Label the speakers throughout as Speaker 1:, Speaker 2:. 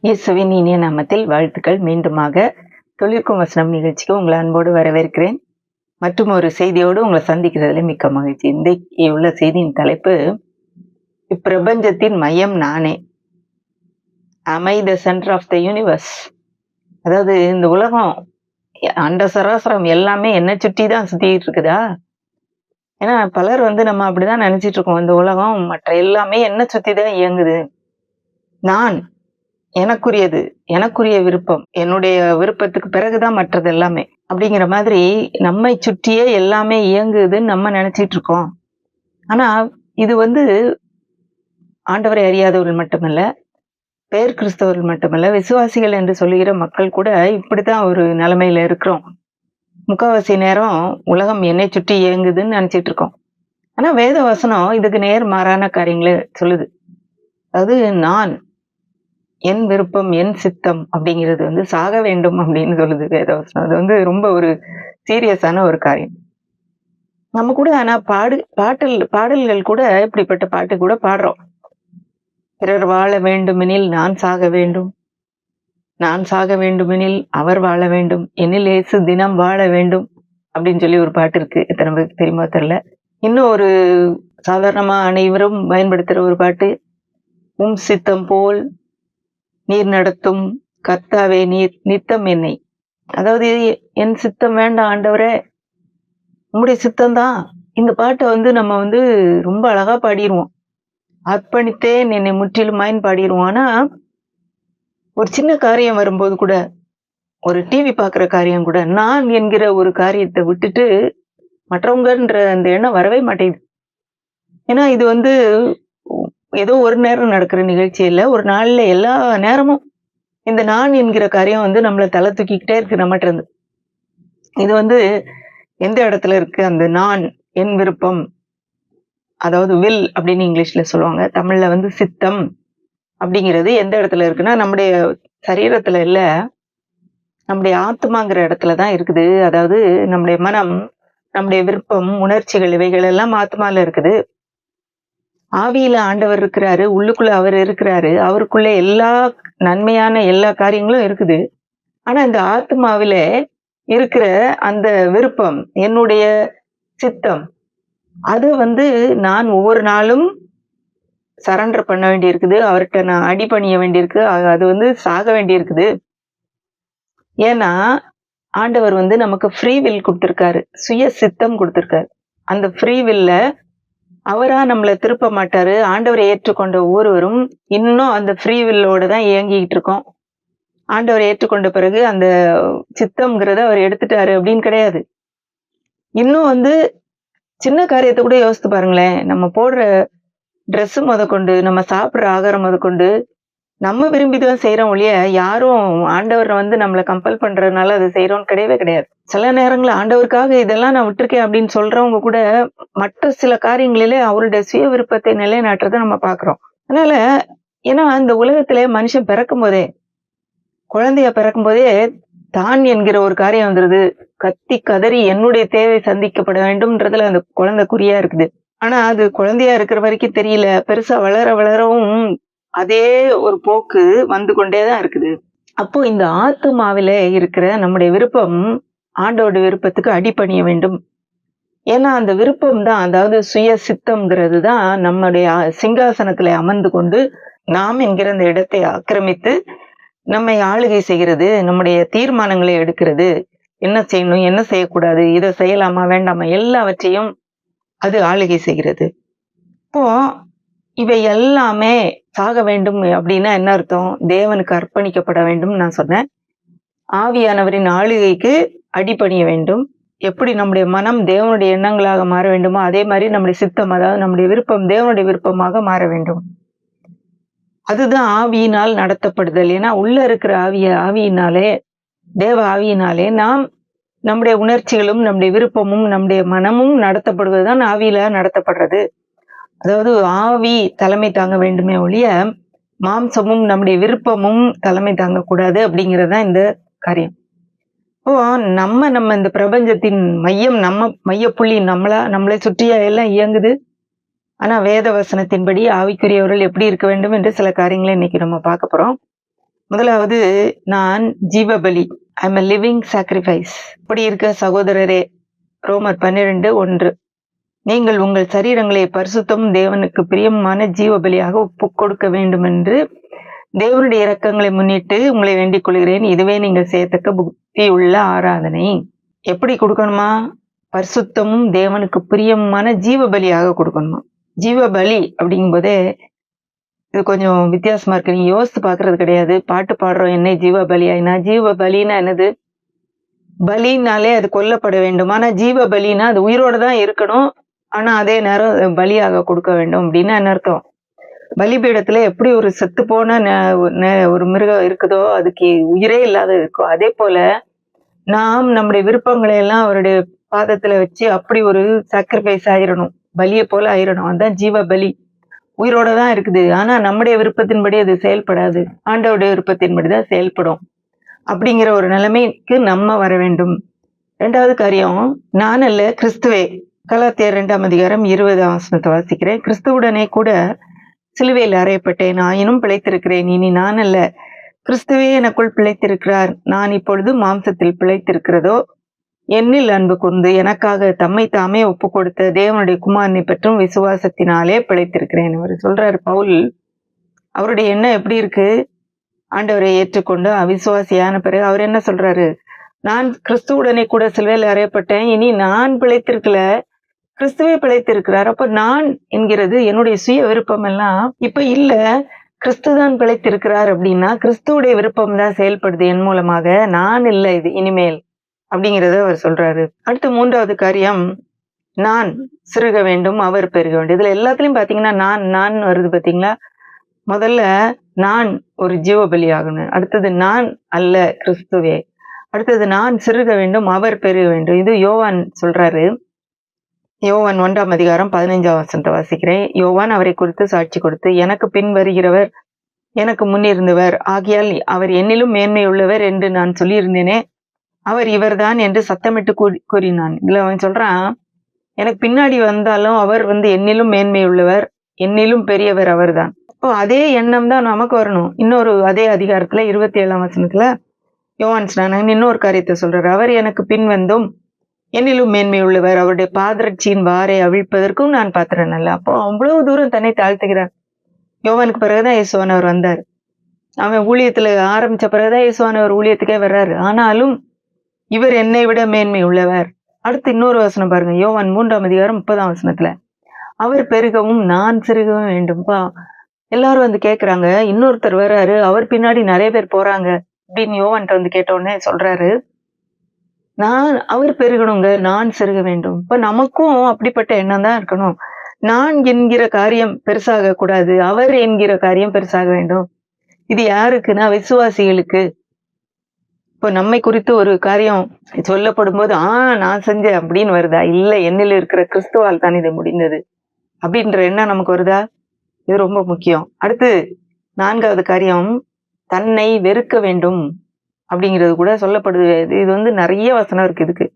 Speaker 1: இயேசுவின் இனிய நாமத்தில் வாழ்த்துக்கள். மீண்டுமாக தொழிற்கும் வசனம் நிகழ்ச்சிக்கு உங்களை அன்போடு வரவேற்கிறேன். மற்றும் ஒரு செய்தியோடு உங்களை சந்திக்கிறதுல மிக்க மகிழ்ச்சி. இன்றைக்கு உள்ள செய்தியின் தலைப்பு, இப்பிரபஞ்சத்தின் மையம் நானே. Am I the center of the universe? அதாவது இந்த உலகம், அண்ட சராசரம் எல்லாமே என்னை சுற்றி தான் சுத்திட்டு இருக்குதா? ஏன்னா பலர் நம்ம அப்படிதான் நினைச்சிட்டு இருக்கோம். இந்த உலகம் மற்ற எல்லாமே என்னை சுத்தி தான் இயங்குது. நான் எனக்குரியது, எனக்குரிய விருப்பம், என்னுடைய விருப்பத்துக்கு பிறகுதான் மற்றது எல்லாமே அப்படிங்கிற மாதிரி நம்மை சுற்றியே எல்லாமே இயங்குதுன்னு நம்ம நினைச்சிட்டு இருக்கோம். ஆனா இது ஆண்டவரை அறியாதவர்கள் மட்டுமல்ல, பேர் கிறிஸ்தவர்கள் மட்டுமல்ல, விசுவாசிகள் என்று சொல்லுகிற மக்கள் கூட இப்படித்தான் ஒரு நிலைமையில இருக்கிறோம். முக்காவாசி நேரம் உலகம் என்னை சுற்றி இயங்குதுன்னு நினைச்சிட்டு இருக்கோம். ஆனா வேத வசனம் இதுக்கு நேர் மாறான காரியங்களை சொல்லுது. அதாவது நான், என் விருப்பம், என் சித்தம் அப்படிங்கிறது சாக வேண்டும் அப்படின்னு சொல்லுது வேதவசனம். அது ரொம்ப ஒரு சீரியஸான ஒரு காரியம். நம்ம கூட ஆனா பாடல்கள் கூட இப்படிப்பட்ட பாட்டு கூட பாடுறோம். பிறர் வாழ வேண்டுமெனில் நான் சாக வேண்டும், நான் சாக வேண்டுமெனில் அவர் வாழ வேண்டும், என்னில் இயேசு தினம் வாழ வேண்டும் அப்படின்னு சொல்லி ஒரு பாட்டு இருக்கு. எத்தனை பேருக்கு தெரியுமா தெரியல. இன்னும் ஒரு சாதாரணமா அனைவரும் பயன்படுத்துற ஒரு பாட்டு, உம் சித்தம் போல் நீர் நடத்தும் கர்த்தாவே நீர் நித்தம் என்னை. அதாவது என் சித்தம் வேண்டாம் ஆண்டவரே, உம்முடைய சித்தம்தான். இந்த பாட்டை நம்ம ரொம்ப அழகா பாடிடுவோம். அர்ப்பணித்தேன் என்னை முற்றிலுமாயின்னு பாடிடுவோம். ஆனா ஒரு சின்ன காரியம் வரும்போது கூட, ஒரு டிவி பார்க்குற காரியம் கூட, நான் என்கிற ஒரு காரியத்தை விட்டுட்டு மற்றவங்கன்ற அந்த எண்ணம் வரவே மாட்டேங்குது. ஏன்னா இது ஏதோ ஒரு நேரம் நடக்கிற நிகழ்ச்சி இல்லை, ஒரு நாள்ல எல்லா நேரமும் இந்த நான் என்கிற காரியம் நம்மளை தலை தூக்கிக்கிட்டே இருக்கு நம்மகிட்ட இருந்து. இது எந்த இடத்துல இருக்கு? அந்த நான், என் விருப்பம், அதாவது வில் அப்படின்னு இங்கிலீஷ்ல சொல்லுவாங்க. தமிழ்ல சித்தம் அப்படிங்கிறது எந்த இடத்துல இருக்குன்னா, நம்முடைய சரீரத்துல இல்ல, நம்முடைய ஆத்மாங்கிற இடத்துலதான் இருக்குது. அதாவது நம்முடைய மனம், நம்முடைய விருப்பம், உணர்ச்சிகள், இவைகள் எல்லாம் ஆத்மால இருக்குது. ஆவியில ஆண்டவர் இருக்கிறாரு, உள்ளுக்குள்ள அவர் இருக்கிறாரு, அவருக்குள்ள எல்லா நன்மையான எல்லா காரியங்களும் இருக்குது. ஆனா இந்த ஆத்மாவில இருக்கிற அந்த விருப்பம், என்னுடைய சித்தம், அது நான் ஒவ்வொரு நாளும் சரண்டர் பண்ண வேண்டி இருக்குது. அவர்கிட்ட நான் அடிபணிய வேண்டியிருக்கு. அது சாக வேண்டி இருக்குது. ஏன்னா ஆண்டவர் நமக்கு ஃப்ரீ வில் கொடுத்திருக்காரு, சுய சித்தம் கொடுத்திருக்காரு. அந்த ஃப்ரீ வில்ல அவரா நம்மளை திருப்ப மாட்டாரு. ஆண்டவரை ஏற்றுக்கொண்ட ஒவ்வொருவரும் இன்னும் அந்த ஃப்ரீ வில்லோட தான் இயங்கிக்கிட்டு இருக்கோம். ஆண்டவரை ஏற்றுக்கொண்ட பிறகு அந்த சித்தம்ங்கிறத அவர் எடுத்துட்டாரு அப்படின்னு கிடையாது. இன்னும் சின்ன காரியத்தை கூட யோசித்து பாருங்களேன். நம்ம போடுற ட்ரெஸ் முதற்கொண்டு, நம்ம சாப்பிட்ற ஆகாரம் முதற்கொண்டு நம்ம விரும்பிதான் செய்யறோம் ஒழிய, யாரும் ஆண்டவர் நம்மளை கம்பல் பண்றதுனால அது செய்யறோம்னு கிடையவே கிடையாது. சில நேரங்கள்ல ஆண்டவருக்காக இதெல்லாம் நான் விட்டுருக்கேன் அப்படின்னு சொல்றவங்க கூட மற்ற சில காரியங்களிலே அவருடைய சுய விருப்பத்தை நிலைநாட்டுறதை நம்ம பாக்குறோம். அதனால ஏன்னா இந்த உலகத்திலே மனுஷன் பிறக்கும் போதே, குழந்தைய பிறக்கும் போதே தான் என்கிற ஒரு காரியம் வந்துருது. கத்தி கதறி என்னுடைய தேவை சந்திக்கப்பட வேண்டும்ன்றதுல அந்த குழந்தை குறியா இருக்குது. ஆனா அது குழந்தையா இருக்கிற வரைக்கும் தெரியல. பெருசா வளர வளரவும் அதே ஒரு போக்கு வந்து கொண்டேதான் இருக்குது. அப்போ இந்த ஆத்துமாவில இருக்கிற நம்முடைய விருப்பம் ஆண்டோட விருப்பத்துக்கு அடிபணிய வேண்டும். ஏன்னா அந்த விருப்பம் தான், அதாவது சுய சித்தம்ங்கிறது தான் நம்முடைய சிங்காசனத்துல அமர்ந்து கொண்டு நாம் என்கிற அந்த இடத்தை ஆக்கிரமித்து நம்மை ஆளுகை செய்கிறது, நம்முடைய தீர்மானங்களை எடுக்கிறது. என்ன செய்யணும், என்ன செய்யக்கூடாது, இதை செய்யலாமா வேண்டாமா, எல்லாவற்றையும் அது ஆளுகை செய்கிறது. இப்போ இவை எல்லாமே சாக வேண்டும் அப்படின்னா என்ன அர்த்தம்? தேவனுக்கு அர்ப்பணிக்கப்பட வேண்டும் நான் சொன்னேன். ஆவியானவரின் ஆளுகைக்கு அடிபணிய வேண்டும். எப்படி நம்முடைய மனம் தேவனுடைய எண்ணங்களாக மாற வேண்டுமோ, அதே மாதிரி நம்முடைய சித்தம், அதாவது நம்முடைய விருப்பம் தேவனுடைய விருப்பமாக மாற வேண்டும். அதுதான் ஆவியினால் நடத்தப்படுதல். ஏன்னா உள்ள இருக்கிற ஆவியினாலே, தேவ ஆவியினாலே நாம் நம்முடைய உணர்ச்சிகளும் நம்முடைய விருப்பமும் நம்முடைய மனமும் நடத்தப்படுவதுதான் ஆவியில நடத்தப்படுறது. அதாவது ஆவி தலைமை தாங்க வேண்டுமே ஒழிய மாம்சமும் நம்முடைய விருப்பமும் தலைமை தாங்கக்கூடாது அப்படிங்கிறதுதான் இந்த காரியம். இப்போ நம்ம இந்த பிரபஞ்சத்தின் மையம், நம்ம மையப்புள்ளி நம்மளை சுற்றியா எல்லாம் இயங்குது. ஆனா வேத வசனத்தின்படி ஆவிக்குரியவர்கள் எப்படி இருக்க வேண்டும் என்று சில காரியங்களை இன்னைக்கு நம்ம பார்க்க போறோம். முதலாவது, நான் ஜீவபலி. I am a living sacrifice. இப்படி இருக்க சகோதரரே, ரோமர் 12:1, நீங்கள் உங்கள் சரீரங்களை பரிசுத்தமும் தேவனுக்கு பிரியமான ஜீவபலியாக ஒப்புக் கொடுக்க வேண்டும் என்று தேவனுடைய இரக்கங்களை முன்னிட்டு உங்களை வேண்டிக் கொள்கிறேன். இதுவே நீங்கள் செய்யத்தக்க புத்தியுள்ள ஆராதனை. எப்படி கொடுக்கணுமா? பரிசுத்தமும் தேவனுக்கு பிரியமான ஜீவபலியாக கொடுக்கணுமா? ஜீவபலி அப்படிங்கும்போதே இது கொஞ்சம் வித்தியாசமா இருக்கு. நீங்க யோசித்து பாக்குறது கிடையாது. பாட்டு பாடுறோம், என்ன ஜீவபலியா? ஜீவபலின்னா என்னது? பலினாலே அது கொல்லப்பட வேண்டும். ஆனா ஜீவபலினா அது உயிரோட தான் இருக்கணும். ஆனா அதே நேரம் பலியாக கொடுக்க வேண்டும் அப்படின்னா என்ன அர்த்தம்? பலிபீடத்துல எப்படி ஒரு செத்து போன ஒரு மிருகம் இருக்குதோ, அதுக்கு உயிரே இல்லாத இருக்கோ, அதே போல நாம் நம்முடைய விருப்பங்களை எல்லாம் அவருடைய பாதத்துல வச்சு அப்படி ஒரு சாக்ரிஃபைஸ் ஆயிரணும். பலியை போல ஆயிரணும். அதுதான் ஜீவ பலி. உயிரோட தான் இருக்குது. ஆனா நம்முடைய விருப்பத்தின்படி அது செயல்படாது. ஆண்டவருடைய விருப்பத்தின்படி தான் செயல்படும். அப்படிங்கிற ஒரு நிலைமைக்கு நம்ம வர வேண்டும். 2வது காரியம், நான் அல்ல கிறிஸ்துவே. கலாத்தியர் 2:20 வாசிக்கிறேன். கிறிஸ்துவுடனே கூட சிலுவையில் அறையப்பட்டேன், ஆயினும் பிழைத்திருக்கிறேன். இனி நான் அல்ல, கிறிஸ்துவே எனக்குள் பிழைத்திருக்கிறார். நான் இப்பொழுது மாம்சத்தில் பிழைத்திருக்கிறதோ என்னில் அன்பு கூர்ந்து எனக்காக தம்மை தாமே ஒப்பு கொடுத்த தேவனுடைய குமாரனை பற்றும் விசுவாசத்தினாலே பிழைத்திருக்கிறேன். அவர் சொல்றாரு பவுல். அவருடைய எண்ணம் எப்படி இருக்கு? ஆண்டவரை ஏற்றுக்கொண்டு அவிசுவாசியான பிறகு அவர் என்ன சொல்றாரு? நான் கிறிஸ்துவுடனே கூட சிலுவையில் அறையப்பட்டேன், இனி நான் பிழைத்திருக்கல, கிறிஸ்துவே பிழைத்திருக்கிறார். அப்ப நான் என்கிறது என்னுடைய சுய விருப்பம் எல்லாம் இப்ப இல்ல, கிறிஸ்துதான் பிழைத்திருக்கிறார். அப்படின்னா கிறிஸ்துவுடைய விருப்பம் தான் செயல்படுது என் மூலமாக, நான் இல்லை இது இனிமேல் அப்படிங்கிறத அவர் சொல்றாரு. அடுத்து 3வது காரியம், நான் சிறுக வேண்டும், அவர் பெருக வேண்டும். இதுல எல்லாத்துலயும் பாத்தீங்கன்னா நான் வருது பாத்தீங்களா? முதல்ல நான் ஒரு ஜீவபலி ஆகணும். அடுத்தது நான் அல்ல கிறிஸ்துவே. அடுத்தது நான் சிறுக வேண்டும், அவர் பெருக வேண்டும். இது யோவான் சொல்றாரு. யோவான் 1:15 வாசிக்கிறேன். யோவான் அவரை குறித்து சாட்சி கொடுத்து, எனக்கு பின் வருகிறவர் எனக்கு முன்னிருந்தவர் ஆகியால் அவர் என்னிலும் மேன்மை உள்ளவர் என்று நான் சொல்லியிருந்தேனே, அவர் இவர்தான் என்று சத்தமிட்டு கூறினான். இதுல அவன் சொல்றான், எனக்கு பின்னாடி வந்தாலும் அவர் என்னிலும் மேன்மை உள்ளவர், என்னிலும் பெரியவர் அவர்தான். இப்போ அதே எண்ணம் தான் நமக்கு வரணும். இன்னொரு அதே அதிகாரத்துல 27 யோவான் ஸ்நானகன் இன்னொரு காரியத்தை சொல்றாரு. அவர் எனக்கு பின் வந்தும் என்னிலும் மேன்மை உள்ளவர், அவருடைய பாதரட்சியின் வாரை அவிழ்ப்பதற்கும் நான் பாத்திரன் அல்ல. அப்போ அவ்வளவு தூரம் தன்னை தாழ்த்துகிறார். யோவானுக்கு பிறகுதான் இயேசுவானவர் வந்தார். அவன் ஊழியத்துல ஆரம்பிச்ச பிறகுதான் இயேசுவானவர் ஊழியத்துக்கே வர்றாரு. ஆனாலும் இவர் என்னை விட மேன்மை உள்ளவர். அடுத்து இன்னொரு வசனம் பாருங்க, யோவான் 3:30 அவர் பெருகவும் நான் சிறுகவும் வேண்டும்பா. எல்லாரும் கேக்குறாங்க, இன்னொருத்தர் வர்றாரு, அவர் பின்னாடி நிறைய பேர் போறாங்க அப்படின்னு யோவான்கிட்ட கேட்ட உடனே சொல்றாரு, அவர் பெருகணுங்க, நான் சிறுக வேண்டும். இப்ப நமக்கும் அப்படிப்பட்ட எண்ணம் தான் இருக்கணும். நான் என்கிற காரியம் பெருசாக கூடாது, அவர் என்கிற காரியம் பெருசாக வேண்டும். இது யாருக்குன்னா விசுவாசிகளுக்கு. இப்போ நம்மை குறித்து ஒரு காரியம் சொல்லப்படும் போது நான் செஞ்சேன் அப்படின்னு வருதா? இல்ல, என்னில் இருக்கிற கிறிஸ்துவால் தான் இது முடிந்தது அப்படின்ற எண்ணம் நமக்கு வருதா? இது ரொம்ப முக்கியம். அடுத்து 4வது காரியம், தன்னை வெறுக்க வேண்டும் அப்படிங்கிறது கூட சொல்லப்படுது. இது நிறைய வசனம் இருக்கு இதுக்கு.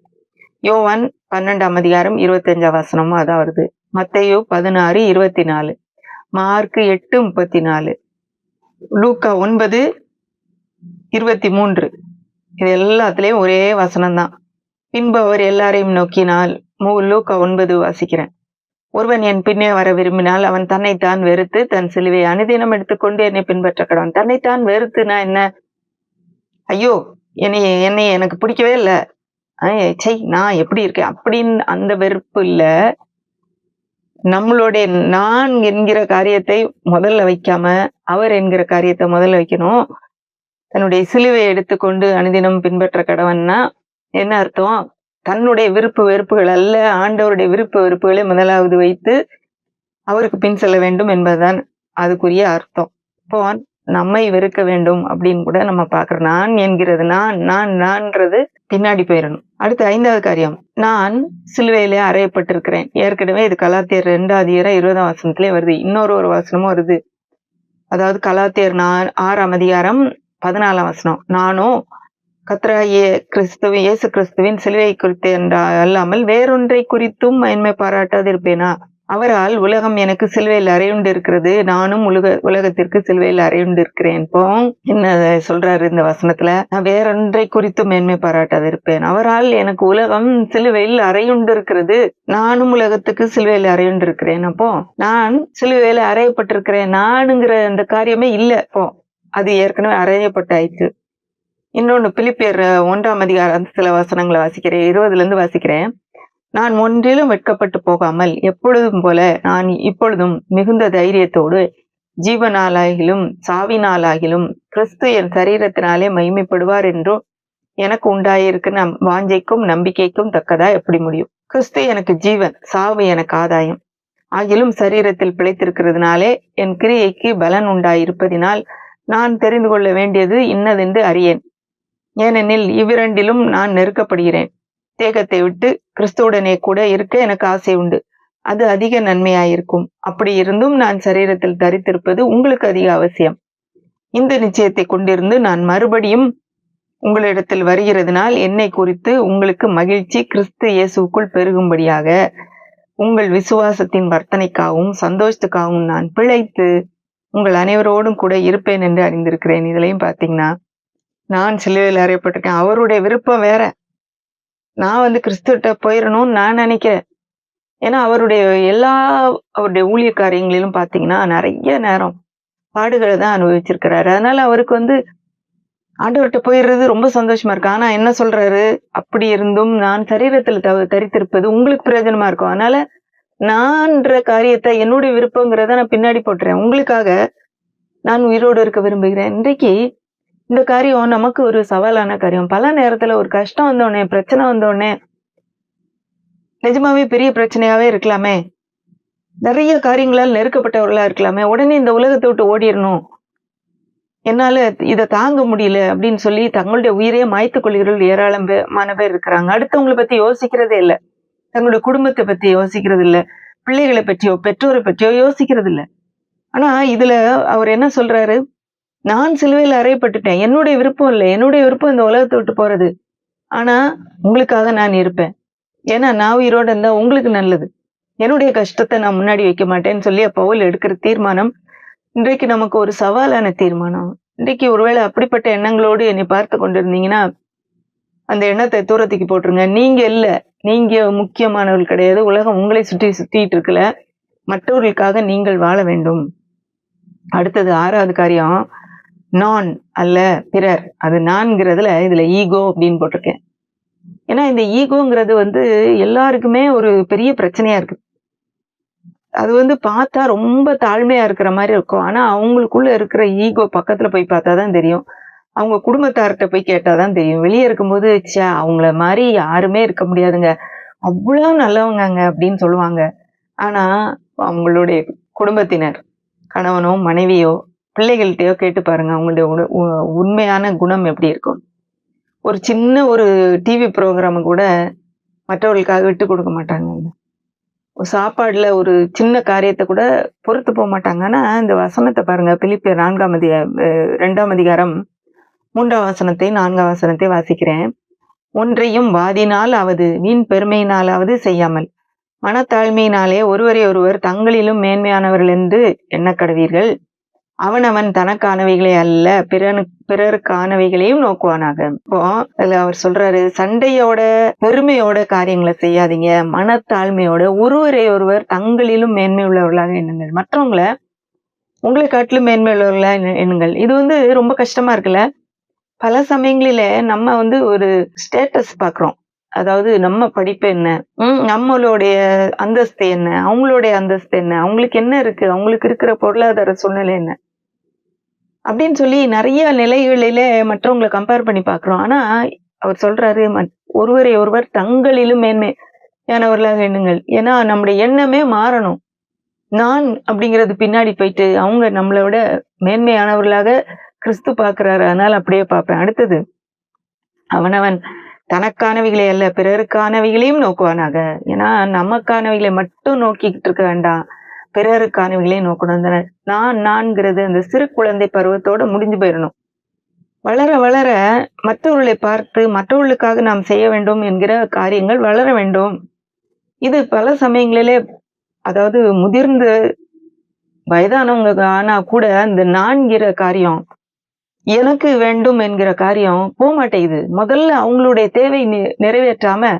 Speaker 1: யோவான் 12:25 அதான் வருது. மத்தேயு 16:24, மார்க் 8:34, லூக்கா 9:23. இது எல்லாத்துலயும் ஒரே வசனம் தான். பின்பு அவர் எல்லாரையும் நோக்கினால், லூக்கா 9 வாசிக்கிறேன். ஒருவன் என் பின்னே வர விரும்பினால் அவன் தன்னைத்தான் வெறுத்து தன் சிலுவை அனுதினம் எடுத்துக்கொண்டு என்னை பின்பற்ற கடவன். தன்னைத்தான் வெறுத்துனா என்ன? ஐயோ, என்னை எனக்கு பிடிக்கவே இல்லை, நான் எப்படி இருக்கேன் அப்படின்னு அந்த வெறுப்பு இல்ல. நம்மளுடைய நான் என்கிற காரியத்தை முதல்ல வைக்காம அவர் என்கிற காரியத்தை முதல்ல வைக்கணும். தன்னுடைய சிலுவை எடுத்துக்கொண்டு அனுதினம் பின்பற்ற கடவன்னா என்ன அர்த்தம்? தன்னுடைய விருப்பு வெறுப்புகள் அல்ல, ஆண்டவருடைய விருப்பு வெறுப்புகளை முதலாவது வைத்து அவருக்கு பின் செல்ல வேண்டும் என்பதுதான் அதுக்குரிய அர்த்தம். இப்போ நம்மை வெறுக்க வேண்டும் அப்படின்னு கூட நம்ம பாக்குறோம். நான் என்கிறது நான்ன்றது பின்னாடி போயிடணும். அடுத்து 5வது காரியம், நான் சிலுவையிலே அறையப்பட்டிருக்கிறேன். ஏற்கனவே இது கலாத்தியர் 2:20 வருது. இன்னொரு வசனமும் வருது. அதாவது கலாத்தியர் 6:14 நானோ கர்த்தராகிய இயேசு கிறிஸ்துவின் சிலுவை குறித்து அல்லாமல் வேறொன்றை குறித்தும் மேன்மை பாராட்டாதிருப்பேனா? அவரால் உலகம் எனக்கு சிலுவையில் அறையுண்டு இருக்கிறது, நானும் உலகத்திற்கு சிலுவையில் அறையுண்டு இருக்கிறேன். இப்போ என்ன சொல்றாரு இந்த வசனத்துல? நான் வேறொன்றை குறித்து மேன்மை பாராட்டாதிருப்பேன். அவரால் எனக்கு உலகம் சிலுவையில் அறையுண்டு இருக்கிறது, நானும் உலகத்துக்கு சிலுவையில் அறையுண்டு இருக்கிறேன். அப்போ நான் சிலுவையில அறையப்பட்டிருக்கிறேன், நானுங்கிற அந்த காரியமே இல்ல. இப்போ அது ஏற்கனவே அறையப்பட்டாயிற்று. இன்னொன்னு பிலிப்பியர் 1ஆம் அதிகாரம் சில வசனங்களை வாசிக்கிறேன், 20ல இருந்து வாசிக்கிறேன். நான் ஒன்றிலும் வெட்கப்பட்டு போகாமல் எப்பொழுதும் போல நான் இப்பொழுதும் மிகுந்த தைரியத்தோடு ஜீவனாலாகிலும் சாவினாலாகிலும் கிறிஸ்து என் சரீரத்தினாலே மகிமைப்படுவார் என்றும் எனக்கு உண்டாயிருக்க வாஞ்சைக்கும் நம்பிக்கைக்கும் தக்கதா எப்படி முடியும்? கிறிஸ்து எனக்கு ஜீவன், சாவு எனக்கு ஆதாயம். ஆகிலும் சரீரத்தில் பிழைத்திருக்கிறதுனாலே என் கிரியைக்கு பலன் உண்டாயிருப்பதினால் நான் தெரிந்து கொள்ள வேண்டியது இன்னதென்று அறியேன். ஏனெனில் இவ்விரண்டிலும் நான் நெருக்கப்படுகிறேன். தேகத்தை விட்டு கிறிஸ்துவுடனே கூட இருக்க எனக்கு ஆசை உண்டு, அது அதிக நன்மையாயிருக்கும். அப்படி இருந்தும் நான் சரீரத்தில் தரித்திருப்பது உங்களுக்கு அதிக அவசியம். இந்த நிச்சயத்தை கொண்டிருந்து நான் மறுபடியும் உங்களிடத்தில் வருகிறதுனால் என்னை குறித்து உங்களுக்கு மகிழ்ச்சி கிறிஸ்து இயேசுக்குள் பெருகும்படியாக உங்கள் விசுவாசத்தின் வர்த்தனைக்காகவும் சந்தோஷத்துக்காகவும் நான் பிழைத்து உங்கள் அனைவரோடும் கூட இருப்பேன் என்று அறிந்திருக்கிறேன். இதுலயும் பாத்தீங்கன்னா, நான் சிலுவையில் அறையப்பட்டிருக்கேன், அவருடைய விருப்பம் வேற. நான் கிறிஸ்துட்ட போயிடணும்னு நான் நினைக்கிறேன். ஏன்னா அவருடைய ஊழிய காரியங்களிலும் பாத்தீங்கன்னா நிறைய நேரம் பாடுகளை தான் அனுபவிச்சிருக்கிறாரு. அதனால அவருக்கு ஆண்டவர்கிட்ட போயிடுறது ரொம்ப சந்தோஷமா இருக்கு. ஆனா என்ன சொல்றாரு? அப்படி இருந்தும் நான் சரீரத்துல தரித்திருப்பது உங்களுக்கு பிரயோஜனமா இருக்கும். அதனால நான்ற காரியத்தை, என்னுடைய விருப்பங்கிறத நான் பின்னாடி போட்டுறேன். உங்களுக்காக நான் உயிரோடு இருக்க விரும்புகிறேன். இன்றைக்கு இந்த காரியம் நமக்கு ஒரு சவாலான காரியம். பல நேரத்துல ஒரு கஷ்டம் வந்தோடனே, பிரச்சனை வந்தோடனே, நிஜமாவே பெரிய பிரச்சனையாவே இருக்கலாமே, நிறைய காரியங்களால் நெருக்கப்பட்டவர்களா இருக்கலாமே, உடனே இந்த உலகத்தை விட்டு ஓடிடணும், என்னால இதை தாங்க முடியல அப்படின்னு சொல்லி தங்களுடைய உயிரையே மாய்த்துக் கொள்கிறவர்கள் ஏராளமான பேர் இருக்கிறாங்க. அடுத்தவங்களை பத்தி யோசிக்கிறதே இல்லை, தங்களுடைய குடும்பத்தை பத்தி யோசிக்கிறது இல்லை, பிள்ளைகளை பற்றியோ பெற்றோரை பற்றியோ யோசிக்கிறது இல்லை. ஆனா இதுல அவர் என்ன சொல்றாரு? நான் சிலுவையில் அறையப்பட்டுட்டேன், என்னுடைய விருப்பம் இல்லை, என்னுடைய விருப்பம் இந்த உலகத்தை விட்டு போறது. ஆனா உங்களுக்காக நான் இருப்பேன், ஏன்னா நான் உயிரோட இருந்தா உங்களுக்கு நல்லது, என்னுடைய கஷ்டத்தை நான் முன்னாடி வைக்க மாட்டேன்னு சொல்லி பவுல் எடுக்கிற தீர்மானம் இன்றைக்கு நமக்கு ஒரு சவாலான தீர்மானம். இன்றைக்கு ஒருவேளை அப்படிப்பட்ட எண்ணங்களோடு என்னை பார்த்து கொண்டிருந்தீங்கன்னா அந்த எண்ணத்தை தூரத்துக்கு போட்டுருங்க. நீங்க இல்ல, நீங்க முக்கியமானவர்கள் கிடையாது. உலகம் உங்களை சுத்திட்டு இருக்கல, மற்றவர்களுக்காக நீங்கள் வாழ வேண்டும். அடுத்தது 6வது காரியம், நான் அல்ல பிறர். அது நான்கிறதுல இதுல ஈகோ அப்படின்னு போட்டிருக்கேன். ஏன்னா இந்த ஈகோங்கிறது எல்லாருக்குமே ஒரு பெரிய பிரச்சனையா இருக்கு. அது பார்த்தா ரொம்ப தாழ்மையா இருக்கிற மாதிரி இருக்கும். ஆனா அவங்களுக்குள்ள இருக்கிற ஈகோ பக்கத்துல போய் பார்த்தாதான் தெரியும். அவங்க குடும்பத்தார்கிட்ட போய் கேட்டாதான் தெரியும். வெளியே இருக்கும்போது அவங்கள மாதிரி யாருமே இருக்க முடியாதுங்க, அவ்வளவு நல்லவங்க அப்படின்னு சொல்லுவாங்க. ஆனா அவங்களுடைய குடும்பத்தினர், கணவனோ மனைவியோ பிள்ளைகள்கிட்டயோ கேட்டு பாருங்க, அவங்களுடைய உண்மையான குணம் எப்படி இருக்கும். ஒரு சின்ன ஒரு டிவி ப்ரோக்ராம் கூட மற்றவர்களுக்காக விட்டு கொடுக்க மாட்டாங்க. சாப்பாடுல ஒரு சின்ன காரியத்தை கூட பொறுத்து போக மாட்டாங்க. ஆனா இந்த வசனத்தை பாருங்க, பிலிப்பியர் 2ஆம் அதிகாரம் 3ஆம் வசனத்தை 4ஆம் வசனத்தை வாசிக்கிறேன். ஒன்றையும் வாதினாலாவது வீண் பெருமையினாலாவது செய்யாமல் மனத்தாழ்மையினாலே ஒருவரை ஒருவர் தங்களிலும் மேன்மையானவர்கள் என்று எண்ணக்கடவீர்கள். அவனவன் தனக்கானவைகளே அல்ல பிறருக்கானவைகளையும் நோக்குவானாக. இப்போ அதுல அவர் சொல்றாரு, சண்டையோட பெருமையோட காரியங்களை செய்யாதீங்க, மனத்தாழ்மையோட ஒருவரை ஒருவர் தங்களிலும் மேன்மை உள்ளவர்களாக எண்ணுங்கள், மற்றவங்களை உங்களை காட்டிலும் மேன்மை உள்ளவர்களா எண்ணுங்கள். இது ரொம்ப கஷ்டமா இருக்குல்ல. பல சமயங்களில நம்ம ஒரு ஸ்டேட்டஸ் பாக்குறோம். அதாவது நம்ம படிப்பு என்ன, நம்மளுடைய அந்தஸ்து என்ன, அவங்களுடைய அந்தஸ்து என்ன, அவங்களுக்கு என்ன இருக்கு, அவங்களுக்கு இருக்கிற பொருளாதார சூழ்நிலை என்ன அப்படின்னு சொல்லி நிறைய நிலைகளிலே மற்றவங்களை கம்பேர் பண்ணி பாக்குறோம். ஆனா அவர் சொல்றாரு, ஒருவரை ஒருவர் தங்களிலும் மேன்மையானவர்களாக எண்ணுங்கள். ஏன்னா நம்முடைய எண்ணமே மாறணும். நான் அப்படிங்கிறது பின்னாடி போயிட்டு அவங்க நம்மளை விட மேன்மையானவர்களாக கிறிஸ்து பாக்குறாரு, அதனால அப்படியே பார்ப்பேன். அடுத்தது, அவனவன் தனக்கானவைகளை அல்ல பிறருக்கானவைகளையும் நோக்குவானாக. ஏன்னா நமக்கானவைகளை மட்டும் நோக்கிக்கிட்டு இருக்க வேண்டாம், பிறருக்கானவைகளையும் நோக்கணும். நான்கிறது அந்த சிறு குழந்தை பருவத்தோட முடிஞ்சு போயிடணும். வளர வளர மற்றவர்களை பார்த்து மற்றவர்களுக்காக நாம் செய்ய வேண்டும் என்கிற காரியங்கள் வளர வேண்டும். இது பல சமயங்களிலே அதாவது முதிர்ந்த வயதானவங்க ஆனா கூட அந்த நான்கிற காரியம், எனக்கு வேண்டும் என்கிற காரியம் போமாட்டேங்குது. முதல்ல அவங்களுடைய தேவை நிறைவேற்றாம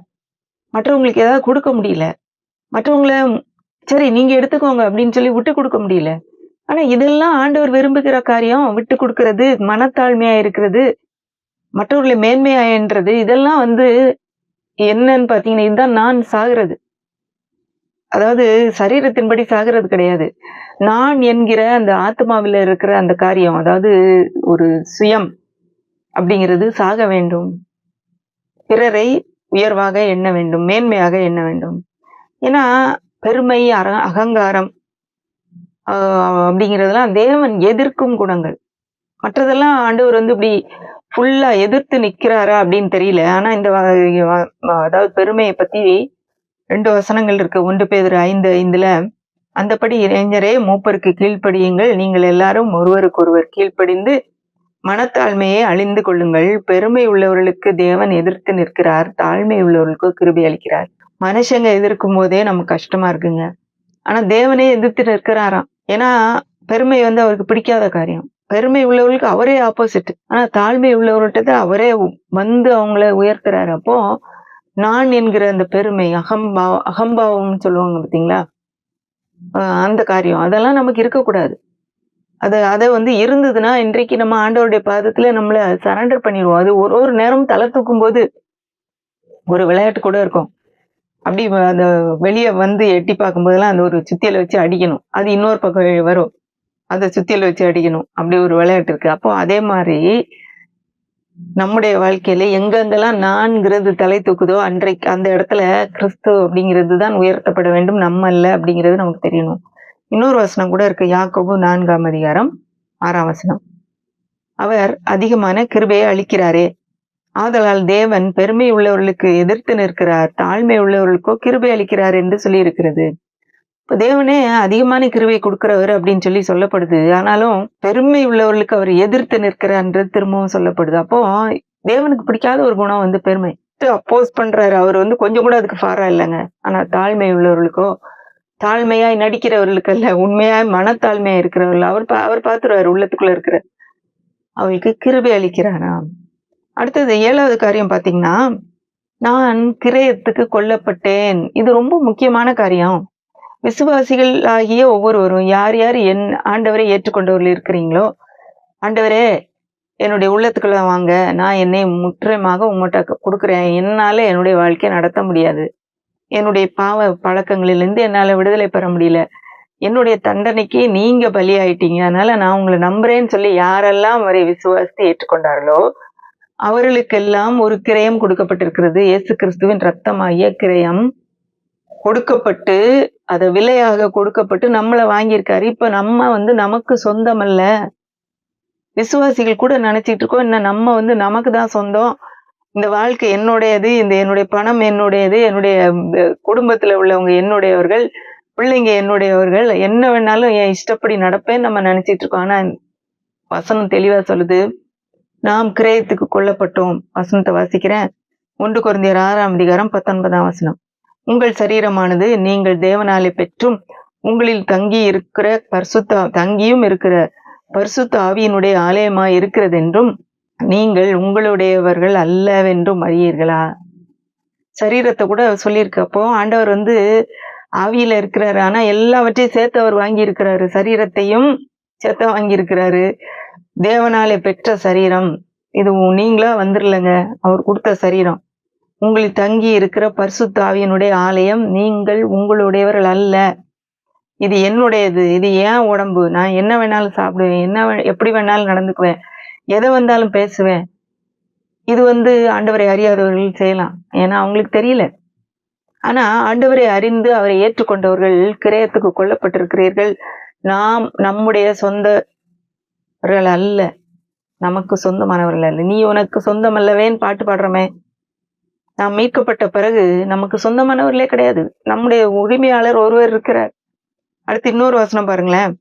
Speaker 1: மற்றவங்களுக்கு ஏதாவது குடுக்க முடியல. மற்றவங்கள சரி நீங்க எடுத்துக்கோங்க அப்படின்னு சொல்லி விட்டு குடுக்க முடியல. ஆனா இதெல்லாம் ஆண்டவர் விரும்புகிற காரியம். விட்டு குடுக்கிறது, மனத்தாழ்மையா இருக்கிறது, மற்றவர்களை மேன்மையா எண்றது, இதெல்லாம் என்னன்னு பார்த்தீங்கன்னா, இதுதான் நான் சாகுறது. அதாவது சரீரத்தின்படி சாகுறது கிடையாது. நான் என்கிற அந்த ஆத்மாவில இருக்கிற அந்த காரியம், அதாவது ஒரு சுயம் அப்படிங்கிறது சாக வேண்டும். பிறரை உயர்வாக எண்ண வேண்டும், மேன்மையாக எண்ண வேண்டும். ஏன்னா, பெருமை, அகங்காரம் அப்படிங்கிறதெல்லாம் தேவன் எதிர்க்கும் குணங்கள். மற்றதெல்லாம் ஆண்டவர் இப்படி ஃபுல்லா எதிர்த்து நிக்கிறாரா அப்படின்னு தெரியல. ஆனா இந்த அதாவது பெருமையை பத்தி 2 வசனங்கள் இருக்கு. 1 பேதுரு 5:5ல அந்தபடி இளைஞரே மூப்பருக்கு கீழ்ப்படியுங்கள். நீங்கள் எல்லாரும் ஒருவருக்கொருவர் கீழ்ப்படிந்து மனத்தாழ்மையை அழிந்து கொள்ளுங்கள். பெருமை உள்ளவர்களுக்கு தேவன் எதிர்த்து நிற்கிறார். தாழ்மை உள்ளவர்களுக்கு கிருபை அளிக்கிறார். மனுஷங்க எதிர்க்கும் போதே நமக்கு கஷ்டமா இருக்குங்க. ஆனா தேவனே எதிர்த்து நிற்கிறாராம். ஏன்னா பெருமை அவருக்கு பிடிக்காத காரியம். பெருமை உள்ளவர்களுக்கு அவரே ஆப்போசிட். ஆனா தாழ்மை உள்ளவர்கிட்ட அவரே அவங்கள உயர்த்துறாரு. அப்போ நான் என்கிற அந்த பெருமை, அகம்பாவம்னு சொல்லுவாங்க பார்த்தீங்களா? அந்த காரியம் அதெல்லாம் நமக்கு இருக்கக்கூடாது. அத இருந்ததுன்னா இன்றைக்கு நம்ம ஆண்டவருடைய பாதத்துல நம்மள சரண்டர் பண்ணிடுவோம். அது ஒரு நேரம் தலை தூக்கும்போது ஒரு விளையாட்டு கூட இருக்கும். அப்படி அந்த வெளிய எட்டி பார்க்கும்போதெல்லாம் அந்த ஒரு சுத்தியல வச்சு அடிக்கணும். அது இன்னொரு பக்கம் வரும். அத சுத்தியல வச்சு அடிக்கணும். அப்படி ஒரு விளையாட்டு இருக்கு. அப்போ அதே மாரி நம்முடைய வாழ்க்கையில எங்கெங்கெல்லாம் நான்கிறது தலை தூக்குதோ அன்றைக்கு அந்த இடத்துல கிறிஸ்து அப்படிங்கிறது தான் உயர்த்தப்பட வேண்டும். நம்ம அல்ல அப்படிங்கிறது நமக்கு தெரியணும். இன்னொரு வசனம் கூட இருக்கு. யாக்கோபு 4ஆம் அதிகாரம் 6ஆம் வசனம். அவர் அதிகமான கிருபையை அளிக்கிறாரே. ஆதலால் தேவன் பெருமை உள்ளவர்களுக்கு எதிர்த்து நிற்கிறார். தாழ்மை உள்ளவர்களுக்கோ கிருபை அளிக்கிறார் என்று சொல்லி இருக்கிறது. இப்ப தேவனே அதிகமான கிருபை கொடுக்கிறவர் அப்படின்னு சொல்லி சொல்லப்படுது. ஆனாலும் பெருமை உள்ளவர்களுக்கு அவர் எதிர்த்து நிற்கிறார்ன்றது திரும்பவும் சொல்லப்படுது. அப்போ தேவனுக்கு பிடிக்காத ஒரு குணம் பெருமை. அப்போஸ் பண்றாரு. அவர் கொஞ்சம் கூட அதுக்கு ஃபாரா இல்லைங்க. ஆனா தாழ்மை உள்ளவர்களுக்கோ, தாழ்மையாய் நடிக்கிறவர்களுக்கு அல்ல, உண்மையாய் மனத்தாழ்மையா இருக்கிறவர்கள் அவர் பார்த்துருவாரு உள்ளத்துக்குள்ள இருக்கிற அவளுக்கு கிருபை அளிக்கிறாராம். அடுத்தது 7வது காரியம் பாத்தீங்கன்னா, நான் கிரயத்துக்கு கொல்லப்பட்டேன். இது ரொம்ப முக்கியமான காரியம். விசுவாசிகள் ஆகிய ஒவ்வொருவரும் யார் யார் என் ஆண்டவரை ஏற்றுக்கொண்டவர்கள் இருக்கிறீங்களோ, ஆண்டவரே என்னுடைய உள்ளத்துக்குள்ள வாங்க, நான் என்னை முற்றிலுமாக உங்கள்கிட்ட கொடுக்குறேன். என்னால என்னுடைய வாழ்க்கையை நடத்த முடியாது. என்னுடைய பாவ பழக்கங்களிலிருந்து என்னால விடுதலை பெற முடியல. என்னுடைய தண்டனைக்கு நீங்க பலியாயிட்டீங்க. அதனால நான் உங்களை நம்புறேன்னு சொல்லி யாரெல்லாம் அவரை விசுவாசித்து ஏற்றுக்கொண்டார்களோ அவர்களுக்கெல்லாம் ஒரு கிரயம் கொடுக்கப்பட்டிருக்கிறது. இயேசு கிறிஸ்துவின் ரத்தமாகிய கிரயம் கொடுக்கப்பட்டு, அத விலையாக கொடுக்கப்பட்டு நம்மள வாங்கியிருக்காரு. இப்ப நம்ம நமக்கு சொந்தம் அல்ல. விசுவாசிகள் கூட நினைச்சிட்டு இருக்கோம், என்ன நம்ம நமக்கு தான் சொந்தம். இந்த வாழ்க்கை என்னுடையது, என்னுடைய பணம் என்னுடையது, என்னுடைய குடும்பத்துல உள்ளவங்க என்னுடையவர்கள், பிள்ளைங்க என்னுடையவர்கள், என்ன வேணாலும் என் இஷ்டப்படி நடப்பேன்னு நம்ம நினைச்சிட்டு இருக்கோம். ஆனா வசனம் தெளிவா சொல்லுது, நாம் கிரயத்துக்கு கொல்லப்பட்டோம். வசனத்தை வாசிக்கிறேன். 1 கொரிந்தியர் 6ஆம் அதிகாரம் 19ஆம் வசனம். உங்கள் சரீரமானது நீங்கள் தேவனாலே பெற்றும் உங்களில் தங்கியும் இருக்கிற பரிசுத்த ஆவியினுடைய ஆலயமாய் இருக்கிறது என்றும் நீங்கள் உங்களுடையவர்கள் அல்லவென்றும் அறியீர்களா? சரீரத்தை கூட சொல்லியிருக்கு. அப்போ ஆண்டவர் ஆவியில இருக்கிறாரு. ஆனா எல்லாவற்றையும் சேர்த்து அவர் வாங்கி இருக்கிறாரு. சரீரத்தையும் சேர்த்து வாங்கி இருக்கிறாரு. தேவனாலே பெற்ற சரீரம் இது நீங்களா வந்துடலங்க. அவர் கொடுத்த சரீரம். உங்களில் தங்கி இருக்கிற பரிசுத்த ஆவியினுடைய ஆலயம். நீங்கள் உங்களுடையவர்கள் அல்ல. இது என்னுடையது. இது ஏன் உடம்பு. நான் என்ன வேணாலும் சாப்பிடுவேன், எப்படி வேணாலும் நடந்துக்குவேன், எதை வந்தாலும் பேசுவேன். இது ஆண்டவரை அறியாதவர்கள் செய்யலாம். ஏன்னா அவங்களுக்கு தெரியல. ஆனா ஆண்டவரை அறிந்து அவரை ஏற்றுக்கொண்டவர்கள் கிரயத்துக்கு கொல்லப்பட்டிருக்கிறீர்கள். நாம் நம்முடைய சொந்தவர்கள் அல்ல, நமக்கு சொந்தமானவர்கள் அல்ல. நீ உனக்கு சொந்தம் அல்லவேன்னு பாட்டு பாடுறமே. நாம் மீட்கப்பட்ட பிறகு நமக்கு சொந்தமானவர்களே கிடையாது. நம்முடைய உரிமையாளர் ஒருவர் இருக்கிறார். அடுத்து இன்னொரு வசனம் பாருங்களேன்.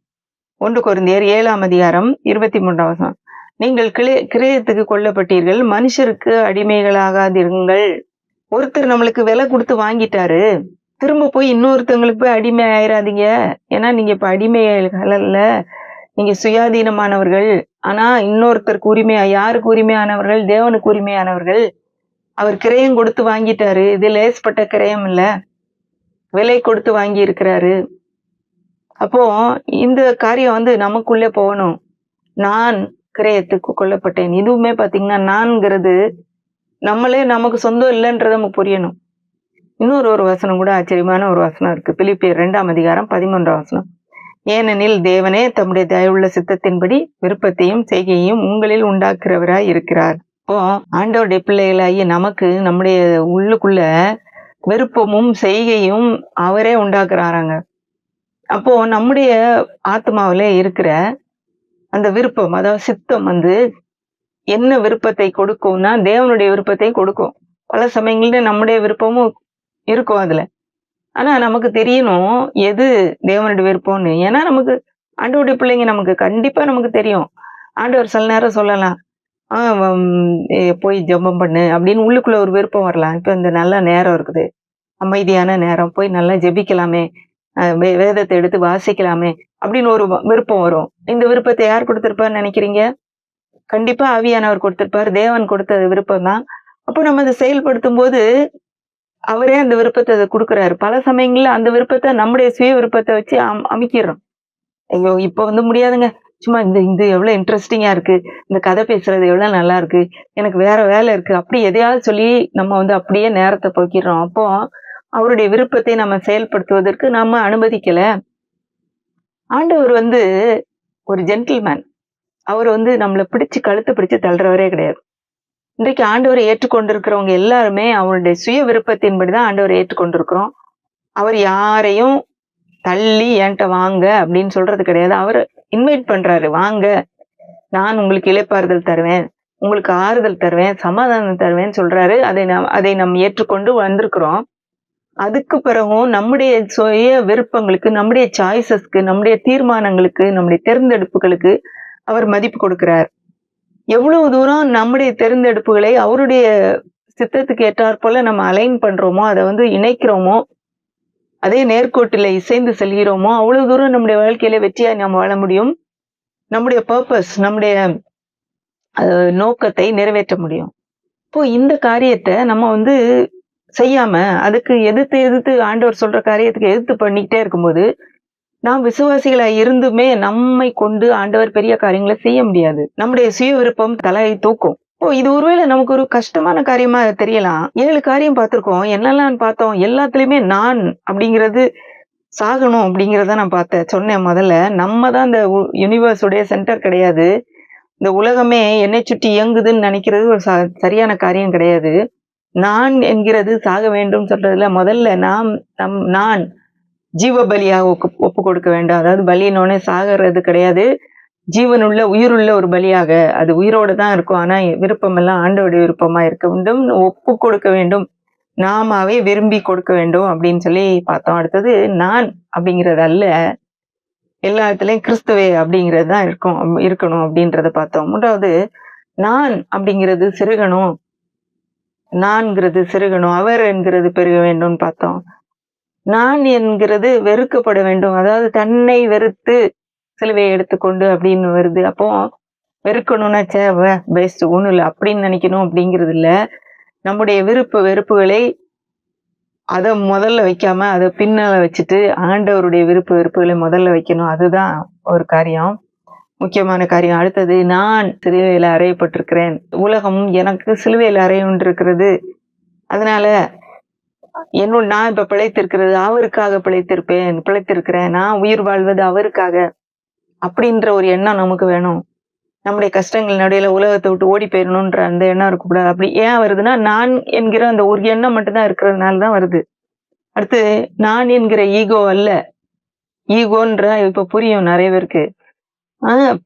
Speaker 1: 1 கொரிந்தியர் 7ஆம் அதிகாரம் 23ஆம் வசனம். நீங்கள் கிரயத்துக்கு கொல்லப்பட்டீர்கள், மனுஷருக்கு அடிமைகளாகாதிருங்கள். ஒருத்தர் நம்மளுக்கு விலை கொடுத்து வாங்கிட்டாரு. திரும்ப போய் இன்னொருத்தவங்களுக்கு போய் அடிமை ஆயிராதீங்க. ஏன்னா நீங்க இப்ப அடிமைகள் அல்ல. நீங்க சுயாதீனமானவர்கள். ஆனா இன்னொருத்தருக்கு யாருக்கு உரிமையானவர்கள்? தேவனுக்கு உரிமையானவர்கள். அவர் கிரயம் கொடுத்து வாங்கிட்டாரு. இது லேஸ்பட்ட கிரயம் இல்ல. விலை கொடுத்து வாங்கி இருக்கிறாரு. அப்போ இந்த காரியம் வந்து நமக்குள்ளே போகணும். நான் கிரயத்துக்கு கொல்லப்பட்டேன். இதுவுமே பாத்தீங்கன்னா, நான்கிறது நம்மளே நமக்கு சொந்தம் இல்லன்றத நமக்கு புரியணும். இன்னொரு வசனம் கூட ஆச்சரியமான ஒரு வசனம் இருக்கு. பிலிப்பியர் 2ஆம் அதிகாரம் 11ஆம் வசனம். ஏனெனில் தேவனே தம்முடைய தயவுள்ள சித்தத்தின்படி விருப்பத்தையும் செய்கையையும் உங்களில் உண்டாக்குறவராய் இருக்கிறார். இப்போ ஆண்டவருடைய பிள்ளைகளாகிய நமக்கு நம்முடைய உள்ளுக்குள்ள விருப்பமும் செய்கையும் அவரே உண்டாக்குறாராங்க. அப்போ நம்முடைய ஆத்மாவில இருக்கிற அந்த விருப்பம், அதாவது சித்தம் வந்து என்ன விருப்பத்தை கொடுக்கும்னா, தேவனுடைய விருப்பத்தை கொடுக்கும். பல சமயங்கள்ல நம்முடைய விருப்பமும் இருக்கும் அதுல. ஆனா நமக்கு தெரியணும் எது தேவனுடைய விருப்பம்னு. ஏன்னா நமக்கு ஆண்டவருடைய பிள்ளைங்க கண்டிப்பா நமக்கு தெரியும். ஆண்டவர் சில நேரம் சொல்லலாம், போய் ஜெபம் பண்ணு அப்படின்னு உள்ளுக்குள்ள ஒரு விருப்பம் வரலாம். இப்ப இந்த நல்ல நேரம் இருக்குது, அமைதியான நேரம், போய் நல்லா ஜெபிக்கலாமே, வேதத்தை எடுத்து வாசிக்கலாமே அப்படின்னு ஒரு விருப்பம் வரும். இந்த விருப்பத்தை யார் கொடுத்திருப்பாருன்னு நினைக்கிறீங்க? கண்டிப்பா ஆவியானவர் கொடுத்திருப்பாரு. தேவன் கொடுத்த விருப்பம் தான். அப்போ நம்ம அதை செயல்படுத்தும் போது அவரே அந்த விருப்பத்தை அதை கொடுக்குறாரு. பல சமயங்கள்ல அந்த விருப்பத்தை நம்முடைய சுய விருப்பத்தை வச்சு அமைக்கிறோம். ஐயோ இப்ப வந்து முடியாதுங்க, சும்மா இந்த எவ்வளவு இன்ட்ரெஸ்டிங்கா இருக்கு, இந்த கதை பேசுறது எவ்வளவு நல்லா இருக்கு, எனக்கு வேற வேலை இருக்கு, அப்படி எதையாவது சொல்லி நம்ம வந்து அப்படியே நேரத்தை போக்கிடுறோம். அப்போ அவருடைய விருப்பத்தை நம்ம செயல்படுத்துவதற்கு நம்ம அனுமதிக்கல. ஆண்டவர் வந்து ஒரு ஜென்டில்மேன். அவர் வந்து நம்மளை கழுத்தை பிடிச்சு தள்ளுறவரே கிடையாது. இன்றைக்கு ஆண்டவரை ஏற்றுக்கொண்டிருக்கிறவங்க எல்லாருமே அவருடைய சுய விருப்பத்தின்படிதான் ஆண்டவரை ஏற்றுக்கொண்டிருக்கிறோம். அவர் யாரையும் தள்ளி என்கிட்ட வாங்க அப்படின்னு சொல்றது கிடையாது. அவர் இன்வைட் பண்றாரு, வாங்க, நான் உங்களுக்கு இளைப்பாறுதல் தருவேன், உங்களுக்கு ஆறுதல் தருவேன், சமாதானம் தருவேன்னு சொல்றாரு. அதை நம்ம ஏற்றுக்கொண்டு வந்திருக்கிறோம். அதுக்கு பிறகும் நம்முடைய சுய விருப்பங்களுக்கு, நம்முடைய சாய்ஸஸ்க்கு, நம்முடைய தீர்மானங்களுக்கு, நம்முடைய தேர்ந்தெடுப்புகளுக்கு அவர் மதிப்பு கொடுக்கிறார். எவ்வளவு தூரம் நம்முடைய தேர்ந்தெடுப்புகளை அவருடைய சித்தத்துக்கு ஏற்றாற் போல நம்ம அலைன் பண்றோமோ, அதை வந்து இணைக்கிறோமோ, அதே நேர்கோட்டில இசைந்து செல்கிறோமோ, அவ்வளவு தூரம் நம்முடைய வாழ்க்கையில வெற்றியா நம்ம வாழ முடியும். நம்முடைய பர்பஸ், நம்முடைய நோக்கத்தை நிறைவேற்ற முடியும். இப்போ இந்த காரியத்தை நம்ம வந்து செய்யாம, அதுக்கு எதிர்த்து ஆண்டவர் சொல்ற காரியத்துக்கு எதிர்த்து பண்ணிக்கிட்டே இருக்கும்போது, நாம் விசுவாசிகளா இருந்துமே நம்மை கொண்டு ஆண்டவர் பெரிய காரியங்களை செய்ய முடியாது. நம்முடைய சுய விருப்பம் தலையை தூக்கும். இது ஒருவேளை நமக்கு ஒரு கஷ்டமான காரியமா தெரியலாம். 7 காரியம் பார்த்திருக்கோம். என்னெல்லாம் பார்த்தோம்? எல்லாத்துலயுமே நான் அப்படிங்கிறது சாகணும் அப்படிங்கிறத நான் சொன்னேன் முதல்ல. நம்ம தான் இந்த யூனிவர்ஸ் உடைய சென்டர் கிடையாது. இந்த உலகமே என்னை சுற்றி இயங்குதுன்னு நினைக்கிறது ஒரு சரியான காரியம் கிடையாது. நான் என்கிறது சாக வேண்டும் சொல்றதுல முதல்ல நான் ஜீவ பலியாக ஒப்பு கொடுக்க வேண்டும். அதாவது பலியினோடனே சாகிறது கிடையாது. ஜீவனுள்ள உயிருள்ள ஒரு பலியாக, அது உயிரோட தான் இருக்கும். ஆனா விருப்பம் எல்லாம் ஆண்டவருடைய விருப்பமா இருக்க வேண்டும், ஒப்பு கொடுக்க வேண்டும், நாமாவே விரும்பி கொடுக்க வேண்டும் அப்படின்னு சொல்லி பார்த்தோம். அடுத்தது நான் அப்படிங்கிறது அல்ல, எல்லா இடத்துலயும் கிறிஸ்துவே அப்படிங்கிறது தான் இருக்கணும் அப்படின்றத பார்த்தோம். 3வது நான் அப்படிங்கிறது சிறுகணும், நான்கிறது சிறுகணும், அவர் என்கிறது பெருக வேண்டும்னு பார்த்தோம். நான் என்கிறது வெறுக்கப்பட வேண்டும், அதாவது தன்னை வெறுத்து சிலுவையை எடுத்துக்கொண்டு அப்படின்னு வருது. அப்போ வெறுக்கணும்னா பெஸ்ட் ஒண்ணும் இல்லை அப்படின்னு நினைக்கணும் அப்படிங்கிறது இல்ல. நம்முடைய வெறுப்புகளை அதை முதல்ல வைக்காம அதை பின்னால வச்சுட்டு ஆண்டவருடைய வெறுப்புகளை முதல்ல வைக்கணும். அதுதான் ஒரு காரியம், முக்கியமான காரியம். அடுத்தது நான் சிலுவையில அறையப்பட்டிருக்கிறேன், உலகம் எனக்கு சிலுவையில அறையொன்றிருக்கிறது, அதனால நான் இப்ப பிழைத்திருக்கிறது அவருக்காக பிழைத்திருக்கிறேன், நான் உயிர் வாழ்வது அவருக்காக அப்படின்ற ஒரு எண்ணம் நமக்கு வேணும். நம்முடைய கஷ்டங்கள் நடுவில் உலகத்தை விட்டு ஓடி போயிடணும்ன்ற அந்த எண்ணம் இருக்கக்கூடாது. அப்படி ஏன் வருதுன்னா, நான் என்கிற அந்த ஒரு எண்ணம் மட்டும்தான் இருக்கிறதுனால தான் வருது. அடுத்து நான் என்கிற ஈகோ அல்ல, ஈகோன்ற இப்ப புரியும் நிறைய பேருக்கு.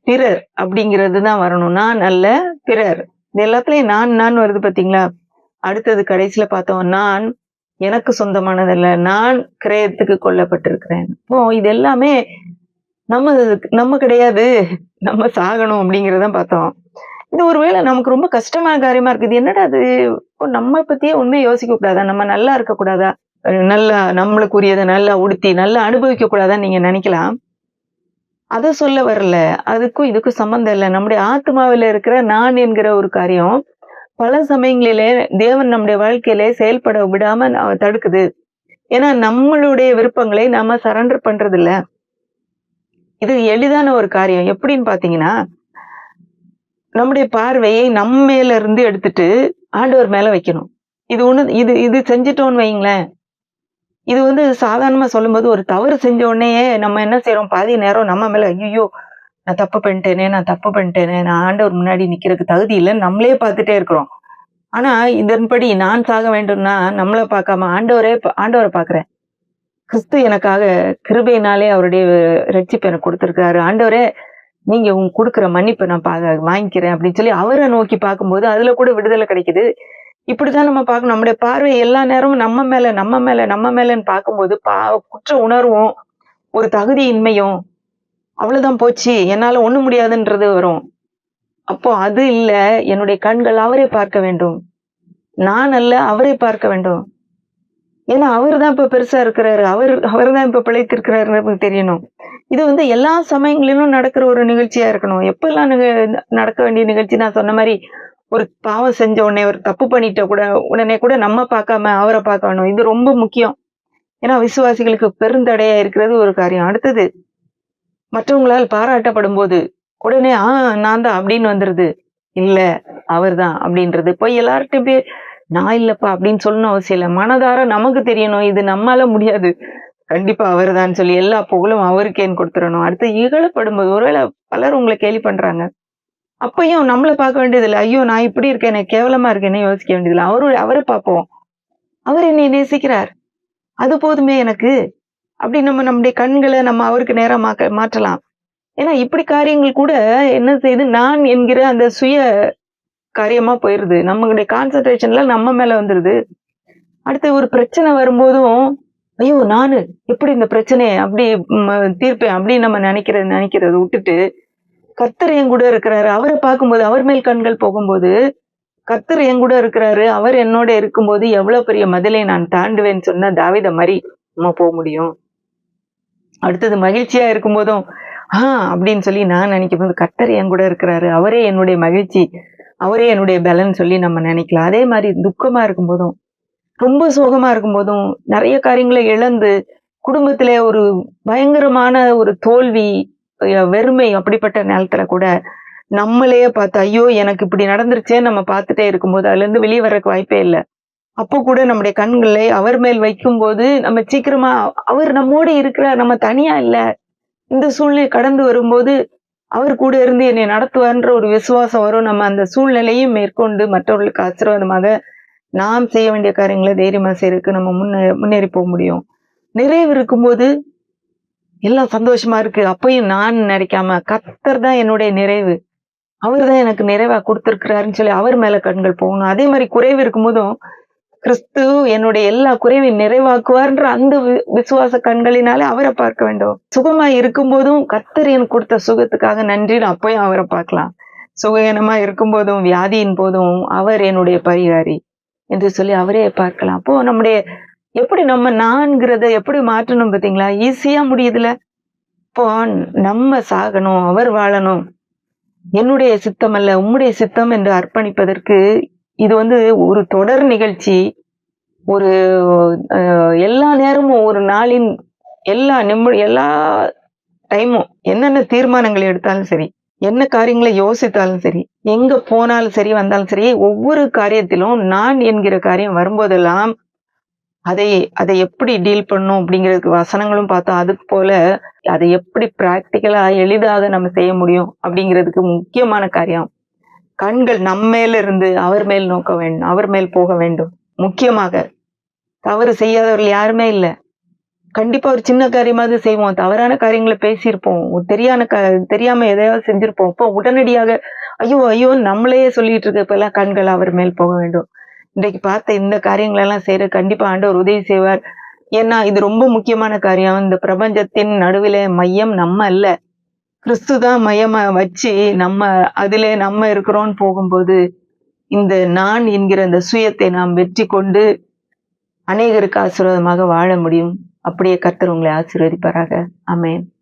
Speaker 1: பிறர் அப்படிங்கிறது தான் வரணும். நான் அல்ல, பிறர். இது எல்லாத்துலயும் நான் வருது பாத்தீங்களா? அடுத்தது கடைசியில பார்த்தோம், நான் எனக்கு சொந்தமானதல்ல, நான் கிரயத்துக்கு கொல்லப்பட்டிருக்கிறேன். இப்போ இது எல்லாமே நம்ம கிடையாது, நம்ம சாகணும் அப்படிங்கிறதான் பார்த்தோம். இது ஒருவேளை நமக்கு ரொம்ப கஷ்டமான காரியமா இருக்குது. என்னடா அது, நம்ம பத்தியே உண்மையை யோசிக்க கூடாதா? நம்ம நல்லா இருக்க கூடாதா? நல்லா நம்மளுக்குரியத நல்லா உடுத்தி, நல்லா அனுபவிக்க கூடாதான்னு நீங்க நினைக்கலாம். அத சொல்ல வரல. அதுக்கும் இதுக்கும் சம்மந்தம் இல்ல. நம்முடைய ஆத்மாவில இருக்கிற நான் என்கிற ஒரு காரியம், பல சமயங்களிலே தேவன் நம்முடைய வாழ்க்கையிலே செயல்பட விடாம தடுக்குது. ஏன்னா, நம்மளுடைய விருப்பங்களை நம்ம சரண்டர் பண்றதில்ல. இது எளிதான ஒரு காரியம். எப்படின்னு பார்த்தீங்கன்னா, நம்முடைய பார்வையை நம்ம மேல இருந்து எடுத்துட்டு, ஆண்டவர் மேல வைக்கணும். இது இது செஞ்சுட்டோம்ன்னு வையுங்களேன், இது சாதாரணமா சொல்லும்போது ஒரு தவறு செஞ்ச உடனேயே நம்ம என்ன செய்றோம், பாதி நேரம் நம்ம மேல ஐய்யய்யோ! நான் தப்பு பண்ணிட்டேனே, நான் தப்பு பண்ணிட்டேனே, நான் ஆண்டவர் முன்னாடி நிக்கிறதுக்கு தகுதி இல்லன்னு நம்மளே பார்த்துட்டே இருக்கிறோம். ஆனா, இதன்படி நான் சாக வேண்டும்னா, நம்மள பார்க்காம ஆண்டவர பார்க்கிறேன். கிறிஸ்து எனக்காக கிருபையினாலே அவருடைய ரட்சிப்ப எனக்கு குடுத்திருக்காரு. ஆண்டவரே, நீங்க குடுக்குற மன்னிப்ப நான் வாங்கிக்கிறேன் அப்படின்னு சொல்லி அவர நோக்கி பார்க்கும்போது, அதுல கூட விடுதலை கிடைக்குது. இப்படித்தான் நம்ம பார்க்கணும். நம்முடைய பார்வை எல்லா நேரமும் நம்ம மேல, நம்ம மேல, நம்ம மேலன்னு பார்க்கும்போது, குற்ற உணர்வும், ஒரு தகுதியின்மையும், அவ்வளவுதான் போச்சு. என்னால ஒண்ணும் முடியாதுன்றது வரும். அப்போ அது இல்ல, என்னுடைய கண்கள் அவரை பார்க்க வேண்டும். நான் அல்ல, அவரை பார்க்க வேண்டும். ஏன்னா, அவரு தான் இப்ப பெருசா இருக்கிறாரு. அவரு தான் இப்ப பிழைத்திருக்கிறாருன்னு நமக்கு தெரியணும். இது எல்லா சமயங்களிலும் நடக்கிற ஒரு நிகழ்ச்சியா இருக்கணும். எப்பல்லாம் நடக்க வேண்டிய நிகழ்ச்சி நான் சொன்ன மாரி, ஒரு பாவம் செஞ்ச உடனே, ஒரு தப்பு பண்ணிட்ட உடனே கூட நம்ம பார்க்காம அவர பார்க்கணும். இது ரொம்ப முக்கியம். ஏன்னா, விசுவாசிகளுக்கு பெருந்தடையா இருக்கிறது ஒரு காரியம். அடுத்தது, மற்றவங்களால் பாராட்டப்படும்போது, உடனே நான் தான் அப்படின்னு வந்துருது. இல்ல, அவர்தான் அப்படின்றது. போய் எல்லார்ட்டயும் போய் நான் இல்லப்பா அப்படின்னு சொல்லணும் அவசியம் இல்ல. மனதார நமக்கு தெரியணும். இது நம்மால முடியாது. கண்டிப்பா அவர்தான்னு சொல்லி எல்லா புகழும் அவருக்கேன்னு குடுத்துறணும். அடுத்து இகழப்படும்போது, ஒருவேளை பலர் உங்கள கேலி பண்றாங்க. அப்பயும் நம்மள பார்க்க வேண்டியதில்ல. ஐயோ! நான் இப்படி இருக்கேனே, கேவலமா இருக்கேனே யோசிக்க வேண்டியதில்ல. அவர பார்ப்போம். அவர் என்னை நேசிக்கிறார். அது போதுமே எனக்கு. அப்படி நம்முடைய கண்கள நம்ம அவருக்கு நேரா மாற்றலாம். ஏன்னா, இப்படி காரியங்கள் கூட என்ன செய்யுது, நான் என்கிற அந்த சுய காரியமா போயிருது. நம்மளுடைய கான்சன்ட்ரேஷன்ல நம்ம மேல வந்துருது. அடுத்து ஒரு பிரச்சனை வரும்போதும், ஐயோ! நானு எப்படி இந்த பிரச்சனைய அப்படி தீர்ப்பேன் அப்படின்னு நம்ம நினைக்கிறத விட்டுட்டு, கர்த்தர் என் கூட இருக்கிறாரு. அவர பார்க்கும்போது, அவர் மேல் கண்கள் போகும்போது, கர்த்தர் என் கூட இருக்கிறாரு. அவர் என்னோட இருக்கும்போது எவ்வளவு பெரிய மதிலை நான் தாண்டுவேன்னு சொன்ன தாவீத மாரி நம்ம முடியும். அடுத்தது மகிழ்ச்சியா இருக்கும்போதும், ஆ அப்படின்னு சொல்லி நான் நினைக்கும்போது, கர்த்தர் என் கூட இருக்கிறாரு. அவரே என்னுடைய மகிழ்ச்சி. அவரே என்னுடைய பலன்னு சொல்லி நம்ம நினைக்கலாம். அதே மாரி துக்கமா இருக்கும்போதும், ரொம்ப சோகமா இருக்கும்போதும், நெறைய காரியங்கள இழந்து, குடும்பத்திலே ஒரு பயங்கரமான ஒரு தோல்வி, வெறுமை அப்படிப்பட்ட நேரத்துல கூட, நம்மளையே பார்த்து, ஐயோ! எனக்கு இப்படி நடந்துருச்சேன்னு நம்ம பார்த்துட்டே இருக்கும்போது, அதுலருந்து வெளிய வர்றதுக்கு வாய்ப்பே இல்ல. அப்போ கூட நம்முடைய கண்களை அவர் மேல் வைக்கும்போது, நம்ம சீக்கிரமா அவர் நம்மோட இருக்கிறார். நம்ம தனியா இல்ல. இந்த சூழ்நிலை கடந்து வரும்போது, அவர் கூட இருந்து என்னை நடத்துவார்ன்ற ஒரு விசுவாசம் வரும். நம்ம அந்த சூழ்நிலையும் மேற்கொண்டு மற்றவர்களுக்கு ஆசீர்வாதமாக நாம் செய்ய வேண்டிய காரியங்கள தைரியமா செய்றதுக்கு நம்ம முன்னேறி முடியும். நிறைவு இருக்கும்போது, எல்லாம் சந்தோஷமா இருக்கு. அப்பயும் நான் நினைக்காம, கர்த்தர் தான் என்னுடைய நிறைவு. அவர் தான் எனக்கு நிறைவா குடுத்திருக்கிறாருன்னு சொல்லி அவர் மேல கண்கள் போகணும். அதே மாரி குறைவு இருக்கும்போதும், கிறிஸ்து என்னுடைய எல்லா குறைவையும் நிறைவாக்குவார்ன்ற அந்த விசுவாச கண்களினாலே அவர பார்க்க வேண்டும். சுகமா இருக்கும்போதும், கர்த்தர் எனக்கு குடுத்த சுகத்துக்காக நன்றின்னு அப்பயும் அவர பார்க்கலாம். சுகஹீனமா இருக்கும்போதும், வியாதியின் போதும், அவர் என்னுடைய பரிகாரி என்று சொல்லி அவரே பார்க்கலாம். அப்போ எப்படி நம்ம நான்கிறத எப்படி மாற்றணும் பார்த்தீங்களா? ஈஸியா முடியுதுல. இப்போ நம்ம சாகணும், அவர் வாழணும். என்னுடைய சித்தம் அல்ல, உம்முடைய சித்தம் என்று அர்ப்பணிப்பதற்கு இது ஒரு தொடர் நிகழ்ச்சி. ஒரு எல்லா நேரமும் ஒரு நாளின் எல்லா டைமும் என்னென்ன தீர்மானங்கள் எடுத்தாலும் சரி, என்ன காரியங்கள யோசித்தாலும் சரி, எங்க போனாலும் சரி, வந்தாலும் சரி, ஒவ்வொரு காரியத்திலும் நான் என்கிற காரியம் வரும்போதெல்லாம், அதை அதை எப்படி டீல் பண்ணணும் அப்படிங்கிறதுக்கு வசனங்களும் பார்த்தோம். அதுக்கு போல அதை எப்படி பிராக்டிகலா எளிதாக நம்ம செய்ய முடியும் அப்படிங்கிறதுக்கு முக்கியமான காரியம், கண்கள் நம்ம மேல இருந்து அவர் மேல் நோக்க வேண்டும், அவர் மேல் போக வேண்டும். முக்கியமாக தவறு செய்யாதவர்கள் யாருமே இல்ல. கண்டிப்பா ஒரு சின்ன காரியமாவது செய்வோம். தவறான காரியங்கள பேசியிருப்போம். ஒரு தெரியாம எதையாவது செஞ்சிருப்போம். அப்போ உடனடியாக ஐயோ! ஐயோன்னு நம்மளையே சொல்லிட்டு இருக்கப்பலாம் கண்கள் அவர் மேல் போக வேண்டும். இன்றைக்கு பார்த்த இந்த காரியங்களெல்லாம் செய்ற கண்டிப்பா ஆண்டவர் உதவி செய்வார். ஏன்னா, இது ரொம்ப முக்கியமான காரியம். இந்த பிரபஞ்சத்தின் நடுவிலே மையம் நம்ம அல்ல. கிறிஸ்து தான் மையமா வச்சு அதிலே நம்ம இருக்கிறோம்னு போகும்போது, இந்த நான் என்கிற அந்த சுயத்தை நாம் வெற்றி கொண்டு அநேகருக்கு ஆசீர்வாதமாக வாழ முடியும். அப்படியே கர்த்தர் உங்களை ஆசீர்வதிப்பாராக. ஆமென்.